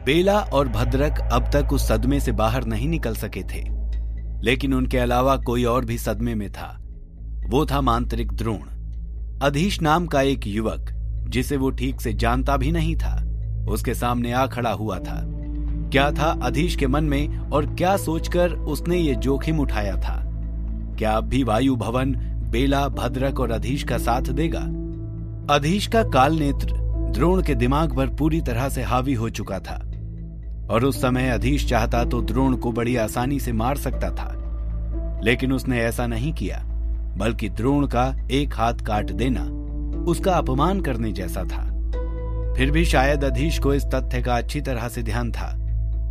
बेला और भद्रक अब तक उस सदमे से बाहर नहीं निकल सके थे, लेकिन उनके अलावा कोई और भी सदमे में था। वो था मांत्रिक द्रोण। अधीश नाम का एक युवक, जिसे वो ठीक से जानता भी नहीं था, उसके सामने आ खड़ा हुआ था। क्या था अधीश के मन में और क्या सोचकर उसने ये जोखिम उठाया था? क्या अब भी वायु भवन बेला, भद्रक और अधीश का साथ देगा? अधीश का काल नेत्र द्रोण के दिमाग पर पूरी तरह से हावी हो चुका था और उस समय अधीश चाहता तो द्रोण को बड़ी आसानी से मार सकता था, लेकिन उसने ऐसा नहीं किया, बल्कि द्रोण का एक हाथ काट देना उसका अपमान करने जैसा था। फिर भी शायद अधीश को इस तथ्य का अच्छी तरह से ध्यान था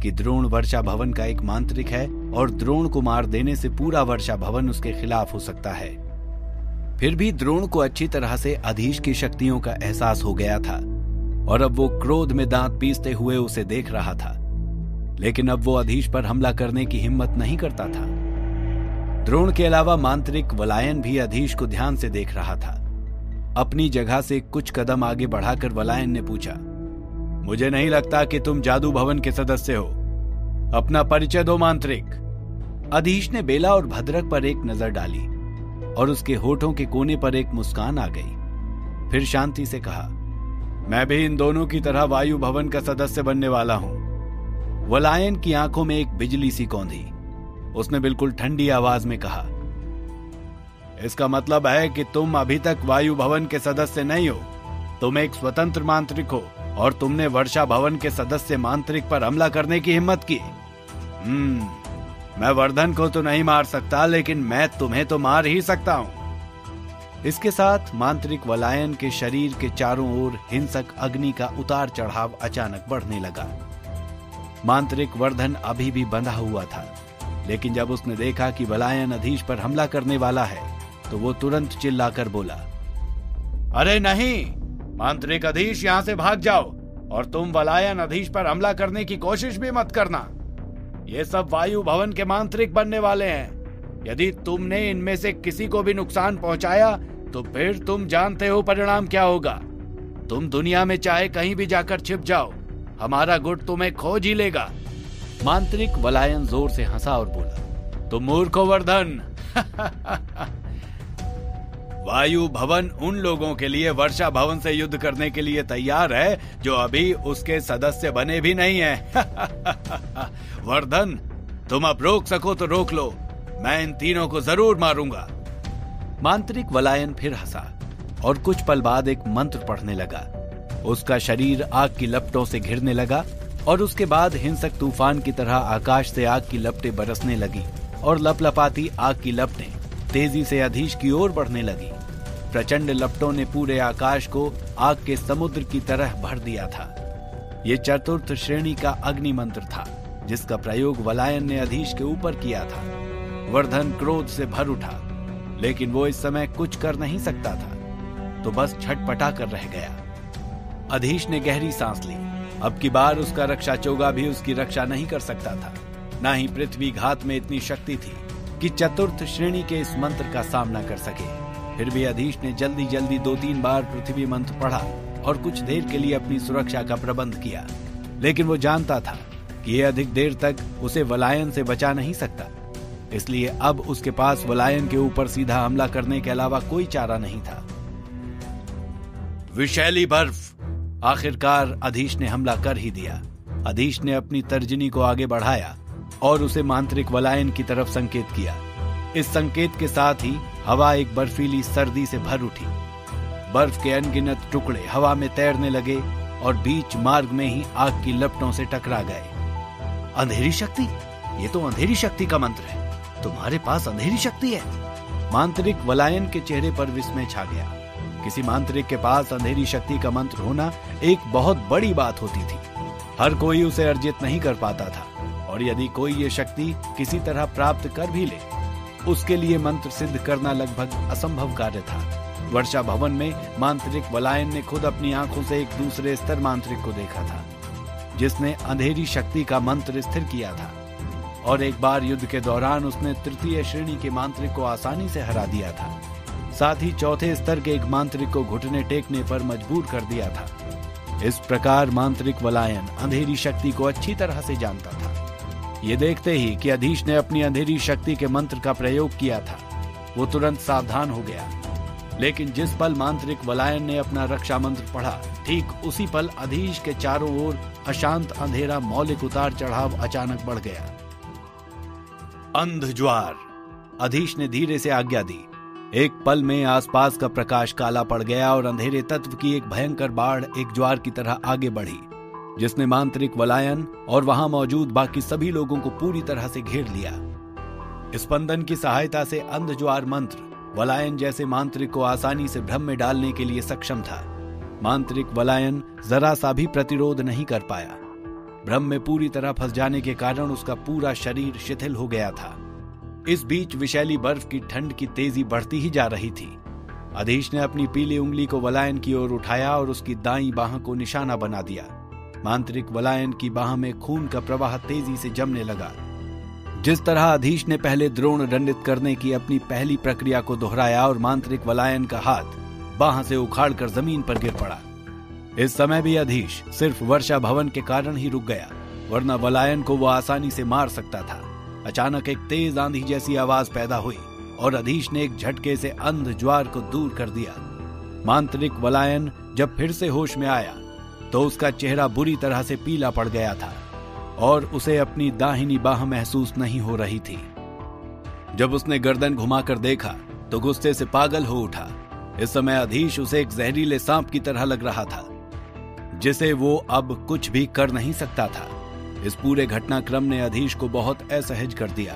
कि द्रोण वर्षा भवन का एक मांत्रिक है और द्रोण को मार देने से पूरा वर्षा भवन उसके खिलाफ हो सकता है। फिर भी द्रोण को अच्छी तरह से अधीश की शक्तियों का एहसास हो गया था और अब वो क्रोध में दांत पीसते हुए उसे देख रहा था, लेकिन अब वो अधीश पर हमला करने की हिम्मत नहीं करता था। द्रोण के अलावा मांत्रिक वलायन भी अधीश को ध्यान से देख रहा था। अपनी जगह से कुछ कदम आगे बढ़ाकर वलायन ने पूछा, मुझे नहीं लगता कि तुम जादू भवन के सदस्य हो, अपना परिचय दो मांत्रिक। अधीश ने बेला और भद्रक पर एक नजर डाली और उसके होठों के कोने पर एक मुस्कान आ गई। फिर शांति से कहा, मैं भी इन दोनों की तरह वायु भवन का सदस्य बनने वाला हूं। वलायन की आंखों में एक बिजली सी कौंधी। उसने बिल्कुल ठंडी आवाज में कहा, इसका मतलब है कि तुम अभी तक वायु भवन के सदस्य नहीं हो, तुम एक स्वतंत्र मांत्रिक हो और तुमने वर्षा भवन के सदस्य मांत्रिक पर हमला करने की हिम्मत की। मैं वर्धन को तो नहीं मार सकता, लेकिन मैं तुम्हें तो मार ही सकता हूं। इसके साथ मांत्रिक वलायन के शरीर के चारों ओर हिंसक अग्नि का उतार चढ़ाव अचानक बढ़ने लगा। मांत्रिक वर्धन अभी भी बंधा हुआ था, लेकिन जब उसने देखा कि वलायन अधीश पर हमला करने वाला है तो वो तुरंत चिल्लाकर बोला, अरे नहीं, मांत्रिक अधीश, यहां से भाग जाओ और तुम वलायन अधीश पर हमला करने की कोशिश भी मत करना। ये सब वायु भवन के मांत्रिक बनने वाले हैं। यदि तुमने इनमें से किसी को भी नुकसान पहुंचाया तो फिर तुम जानते हो परिणाम क्या होगा। तुम दुनिया में चाहे कहीं भी जाकर छिप जाओ, हमारा गुट तुम्हें खोज ही लेगा। मांत्रिक वलायन जोर से हंसा और बोला, तुम मूर्ख हो वर्धन। वायु भवन उन लोगों के लिए वर्षा भवन से युद्ध करने के लिए तैयार है जो अभी उसके सदस्य बने भी नहीं है। वर्धन, तुम अब रोक सको तो रोक लो, मैं इन तीनों को जरूर मारूंगा। मांत्रिक वलायन फिर हंसा और कुछ पल बाद एक मंत्र पढ़ने लगा। उसका शरीर आग की लपटों से घिरने लगा और उसके बाद हिंसक तूफान की तरह आकाश से आग की लपटें बरसने लगी और लपलपाती आग की लपटें तेजी से अधीश की ओर बढ़ने लगी। प्रचंड लपटों ने पूरे आकाश को आग के समुद्र की तरह भर दिया था। ये चतुर्थ श्रेणी का अग्नि मंत्र था जिसका प्रयोग वलायन ने अधीश के ऊपर किया था। वर्धन क्रोध से भर उठा, लेकिन वो इस समय कुछ कर नहीं सकता था, तो बस छटपटा कर रह गया। अधीश ने गहरी सांस ली। अब की बार उसका रक्षा चोगा भी उसकी रक्षा नहीं कर सकता था। न ही पृथ्वी घात में इतनी शक्ति थी कि चतुर्थ श्रेणी के इस मंत्र का सामना कर सके। फिर भी अधीश ने जल्दी जल्दी 2-3 बार पृथ्वी मंत्र पढ़ा और कुछ देर के लिए अपनी सुरक्षा का प्रबंध किया, लेकिन वो जानता था कि यह अधिक देर तक उसे वलायन से बचा नहीं सकता। इसलिए अब उसके पास वलायन के ऊपर सीधा हमला करने के अलावा कोई चारा नहीं था। विषैली बर्फ। आखिरकार अधीश ने हमला कर ही दिया। अधीश ने अपनी तर्जनी को आगे बढ़ाया और उसे मांत्रिक वलायन की तरफ संकेत किया। इस संकेत के साथ ही हवा एक बर्फीली सर्दी से भर उठी। बर्फ के अनगिनत टुकड़े हवा में तैरने लगे और बीच मार्ग में ही आग की लपटों से टकरा गए। अंधेरी शक्ति, ये तो अंधेरी शक्ति का मंत्र है। तुम्हारे पास अंधेरी शक्ति है। मांत्रिक वलायन के चेहरे पर विस्मय छा गया। किसी मांत्रिक के पास अंधेरी शक्ति का मंत्र होना एक बहुत बड़ी बात होती थी। हर कोई उसे अर्जित नहीं कर पाता था, और यदि कोई ये शक्ति किसी तरह प्राप्त कर भी ले, उसके लिए मंत्र सिद्ध करना लगभग असंभव कार्य था। वर्षा भवन में मांत्रिक वलायन ने खुद अपनी आंखों से एक दूसरे स्तर मांत्रिक को देखा था, जिसने अंधेरी शक्ति का मंत्र स्थिर किया था, और एक बार युद्ध के दौरान उसने तृतीय श्रेणी के मांत्रिक को आसानी से हरा दिया था। साथ ही चौथे स्तर के एक मांत्रिक को घुटने टेकने पर मजबूर कर दिया था। इस प्रकार मांत्रिक वलायन अंधेरी शक्ति को अच्छी तरह से जानता था। ये देखते ही कि अधीश ने अपनी अंधेरी शक्ति के मंत्र का प्रयोग किया था, वो तुरंत सावधान हो गया। लेकिन जिस पल मांत्रिक वलायन ने अपना रक्षा मंत्र पढ़ा, ठीक उसी पल अधीश के चारों ओर अशांत अंधेरा मौलिक उतार चढ़ाव अचानक बढ़ गया। अंध ज्वार, अधीश ने धीरे से आज्ञा दी। एक पल में आसपास का प्रकाश काला पड़ गया और अंधेरे तत्व की एक भयंकर बाढ़ एक ज्वार की तरह आगे बढ़ी, जिसने मांत्रिक वलायन और वहां मौजूद बाकी सभी लोगों को पूरी तरह से घेर लिया। स्पंदन की सहायता से अंध ज्वार मंत्र वलायन जैसे मांत्रिक को आसानी से भ्रम में डालने के लिए सक्षम था। मांत्रिक वलायन जरा सा भी प्रतिरोध नहीं कर पाया। भ्रम में पूरी तरह फंस जाने के कारण उसका पूरा शरीर शिथिल हो गया था। इस बीच विषैली बर्फ की ठंड की तेजी बढ़ती ही जा रही थी। अधीश ने अपनी पीली उंगली को वलायन की ओर उठाया और उसकी दाईं बाह को निशाना बना दिया। मांत्रिक वलायन की बाह में खून का प्रवाह तेजी से जमने लगा। जिस तरह अधीश ने पहले द्रोण दंडित करने की अपनी पहली प्रक्रिया को दोहराया और मांत्रिक वलायन का हाथ बाह से उखाड़कर जमीन पर गिर पड़ा। इस समय भी अधीश सिर्फ वर्षा भवन के कारण ही रुक गया, वरना वलायन को वो आसानी से मार सकता था। अचानक एक तेज आंधी जैसी आवाज पैदा हुई और अधीश ने एक झटके से अंध ज्वार को दूर कर दिया। मांत्रिक वलायन जब फिर से होश में आया तो उसका चेहरा बुरी तरह से पीला पड़ गया था और उसे अपनी दाहिनी बाह महसूस नहीं हो रही थी। जब उसने गर्दन घुमाकर देखा तो गुस्से से पागल हो उठा। इस समय अधीश उसे एक जहरीले सांप की तरह लग रहा था, जिसे वो अब कुछ भी कर नहीं सकता था। इस पूरे घटनाक्रम ने अधीश को बहुत असहज कर दिया।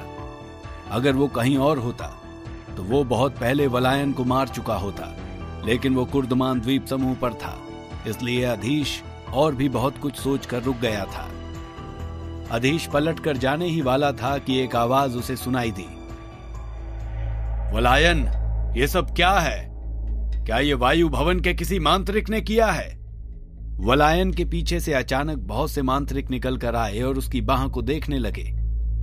अगर वो कहीं और होता तो वो बहुत पहले वलायन को मार चुका होता, लेकिन वो कुर्दमान द्वीप समूह पर था, इसलिए अधीश और भी बहुत कुछ सोचकर रुक गया था। अधीश पलट कर जाने ही वाला था कि एक आवाज उसे सुनाई दी। वलायन, ये सब क्या है? क्या ये वायु भवन के किसी मांत्रिक ने किया है? वलायन के पीछे से अचानक बहुत से मांत्रिक निकल कर आए और उसकी बाह को देखने लगे।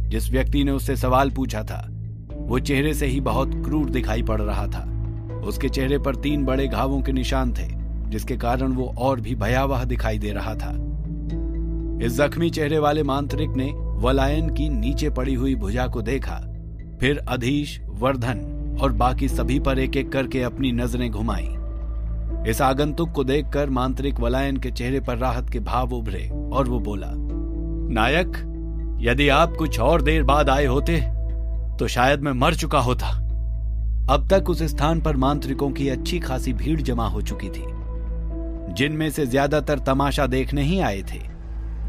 जिस व्यक्ति ने उससे सवाल पूछा था वो चेहरे से ही बहुत क्रूर दिखाई पड़ रहा था। उसके चेहरे पर 3 बड़े घावों के निशान थे, जिसके कारण वो और भी भयावह दिखाई दे रहा था। इस जख्मी चेहरे वाले मांत्रिक ने वलायन की नीचे पड़ी हुई भुजा को देखा, फिर अधीश, वर्धन और बाकी सभी पर एक एक करके अपनी नजरें घुमाई। इस आगंतुक को देखकर मांत्रिक वलायन के चेहरे पर राहत के भाव उभरे और वो बोला, नायक, यदि आप कुछ और देर बाद आए होते तो शायद मैं मर चुका होता। अब तक उस स्थान पर मांत्रिकों की अच्छी खासी भीड़ जमा हो चुकी थी, जिनमें से ज्यादातर तमाशा देखने ही आए थे।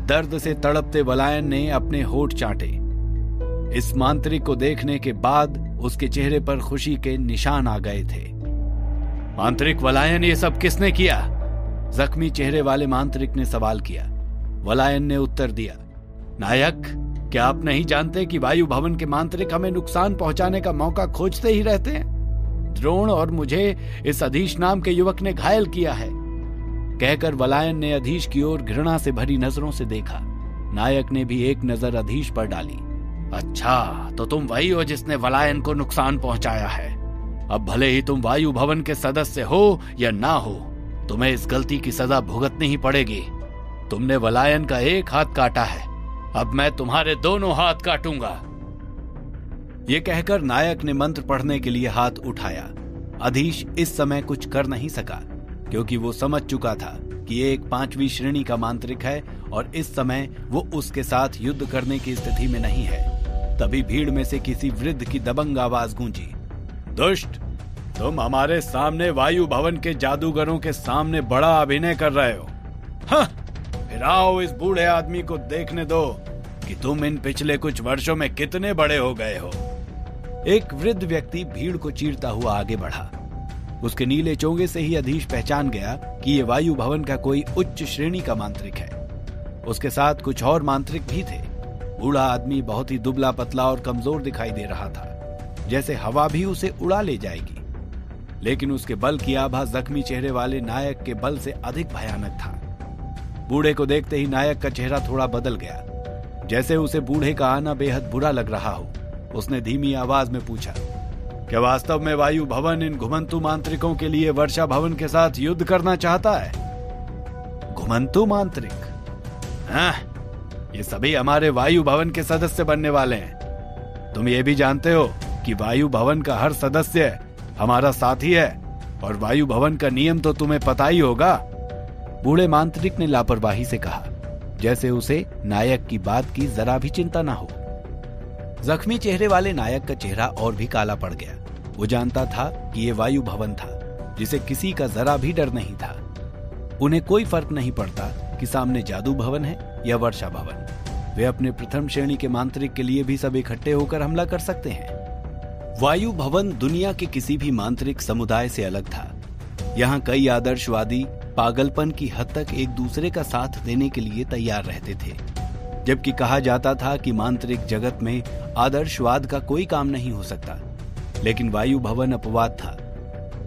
दर्द से तड़पते वलायन ने अपने होठ चाटे। इस मांत्रिक को देखने के बाद उसके चेहरे पर खुशी के निशान आ गए थे। मांत्रिक वलायन, ये सब किसने किया? जख्मी चेहरे वाले मांत्रिक ने सवाल किया। वलायन ने उत्तर दिया, नायक, क्या आप नहीं जानते कि वायु भवन के मांत्रिक हमें नुकसान पहुंचाने का मौका खोजते ही रहते हैं? द्रोण और मुझे इस अधीश नाम के युवक ने घायल किया है। कहकर वलायन ने अधीश की ओर घृणा से भरी नजरों से देखा। नायक ने भी एक नजर अधीश पर डाली। अच्छा, तो तुम वही हो जिसने वलायन को नुकसान पहुंचाया है। अब भले ही तुम वायु भवन के सदस्य हो या ना हो, तुम्हें इस गलती की सजा भुगतनी ही पड़ेगी। तुमने वलायन का एक हाथ काटा है, अब मैं तुम्हारे दोनों हाथ काटूंगा। यह कहकर नायक ने मंत्र पढ़ने के लिए हाथ उठाया। अधीश इस समय कुछ कर नहीं सका, क्योंकि वो समझ चुका था कि ये एक 5वीं श्रेणी का मांत्रिक है और इस समय वो उसके साथ युद्ध करने की स्थिति में नहीं है। तभी भीड़ में से किसी वृद्ध की दबंग आवाज गूंजी, दुष्ट, तुम हमारे सामने वायु भवन के जादूगरों के सामने बड़ा अभिनय कर रहे हो। हाँ, फिर आओ इस बूढ़े आदमी को देखने दो कि तुम इन पिछले कुछ वर्षों में कितने बड़े हो गए हो। एक वृद्ध व्यक्ति भीड़ को चीरता हुआ आगे बढ़ा। उसके नीले चोगे से ही अधीश पहचान गया कि ये वायु भवन का कोई उच्च श्रेणी का मांत्रिक है। उसके साथ कुछ और मांत्रिक भी थे। बूढ़ा आदमी बहुत ही दुबला पतला और कमजोर दिखाई दे रहा था, जैसे हवा भी उसे उड़ा ले जाएगी। लेकिन उसके बल की आभा जख्मी चेहरे वाले नायक के बल से अधिक भयानक था। बूढ़े को देखते ही नायक का चेहरा थोड़ा बदल गया, जैसे उसे बूढ़े का आना बेहद बुरा लग रहा हो। उसने धीमी आवाज में पूछा, क्या वास्तव में वायु भवन इन घुमंतु मांत्रिकों के लिए वर्षा भवन के साथ युद्ध करना चाहता है? घुमंतु मांत्रिक? हाँ, ये सभी हमारे वायु भवन के सदस्य बनने वाले हैं। तुम ये भी जानते हो कि वायु भवन का हर सदस्य हमारा साथी है, और वायु भवन का नियम तो तुम्हें पता ही होगा। बूढ़े मांत्रिक ने लापरवाही से कहा, जैसे उसे नायक की बात की जरा भी चिंता ना हो। जख्मी चेहरे वाले नायक का चेहरा और भी काला पड़ गया। वो जानता था कि ये वायु भवन था, जिसे किसी का जरा भी डर नहीं था। उन्हें कोई फर्क नहीं पड़ता कि सामने जादू भवन है या वर्षा भवन। वे अपने प्रथम श्रेणी के मांत्रिक के लिए भी सब इकट्ठे होकर हमला कर सकते हैं। वायु भवन दुनिया के किसी भी मांत्रिक समुदाय से अलग था। यहाँ कई आदर्शवादी पागलपन की हद तक एक दूसरे का साथ देने के लिए तैयार रहते थे, जबकि कहा जाता था कि मांत्रिक जगत में आदर्शवाद का कोई काम नहीं हो सकता। लेकिन वायु भवन अपवाद था।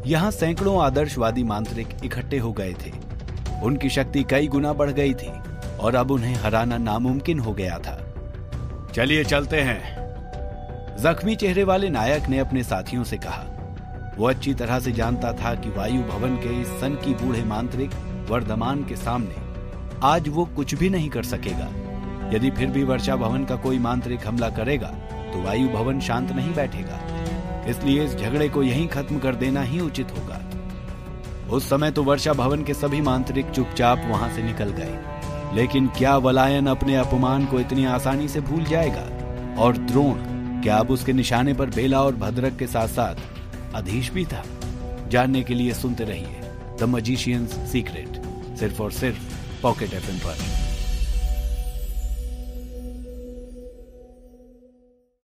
यहाँ सैकड़ों आदर्शवादी मांत्रिक इकट्ठे हो गए थे। उनकी शक्ति कई गुना बढ़ गई थी और अब उन्हें हराना नामुमकिन हो गया था। चलिए चलते हैं, जख्मी चेहरे वाले नायक ने अपने साथियों से कहा। वो अच्छी तरह से जानता था कि वायु भवन के इस सन की बूढ़े मांत्रिक वर्धमान के सामने आज वो कुछ भी नहीं कर सकेगा। यदि फिर भी वर्षा भवन का कोई मांत्रिक हमला करेगा तो वायु भवन शांत नहीं बैठेगा। इसलिए इस झगड़े को यहीं खत्म कर देना ही उचित होगा। उस समय तो वर्षा भवन के सभी मांत्रिक चुपचाप वहां से निकल गए, लेकिन क्या वलायन अपने अपमान को इतनी आसानी से भूल जाएगा? और द्रोण क्या अब उसके निशाने पर बेला और भद्रक के साथ साथ अधीश भी था? जानने के लिए सुनते रहिए द मजिशियंस सीक्रेट, सिर्फ और सिर्फ पॉकेट FM पर।